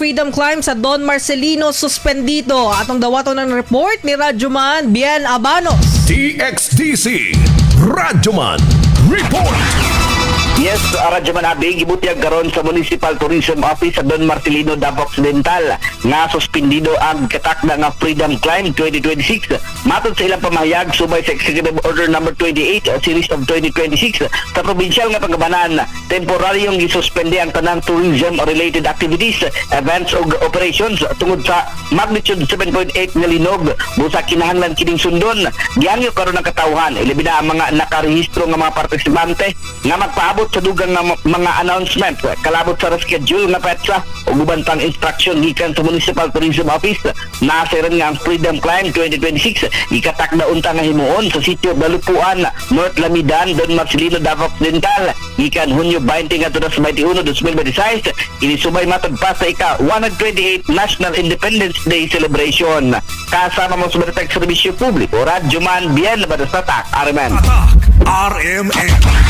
Freedom climb sa Don Marcelino suspendido. Atong dawaton ng report ni Radyoman Bien Abanos. DXDC Radyoman Report. Yes, Radyoman Abi, Gibutyag karon sa Municipal Tourism Office sa Don Marcelino, Davao Occidental nga suspendido ang gikatakda nga Freedom Climb 2026. Matod sa ilang pamahayag, subay sa Executive Order No. 28 Series of 2026 sa provincial nga pagkabanan, temporaryong gisuspende ang tanang tourism-related activities, events o operations tungod sa magnitude 7.8 nga linog. Busa kinahanglan kining sundon, giangyo karon ang katawhan, ilabi na ang mga nakarehistro nga mga partisipante nga magpaabot sa dugang nga mga announcement, kalabot sa reschedule nga petsa o guban pang instruction gikan sa Municipal Tourism Office. Nasiren nga ang Freedom Climb 2026 gikatakda unta nga himuon sa sitio Balupuan, North Lamidan, Don Marcelino, Davao Occidental gikan Hunyo 20 ngadto sa 21, 2026. Ini subay matod pa sa ika-128 National Independence Day celebration. Kasama mo sa Serbisyo Publiko, Radyoman Bien Abanos, Tatak RMN. RMN.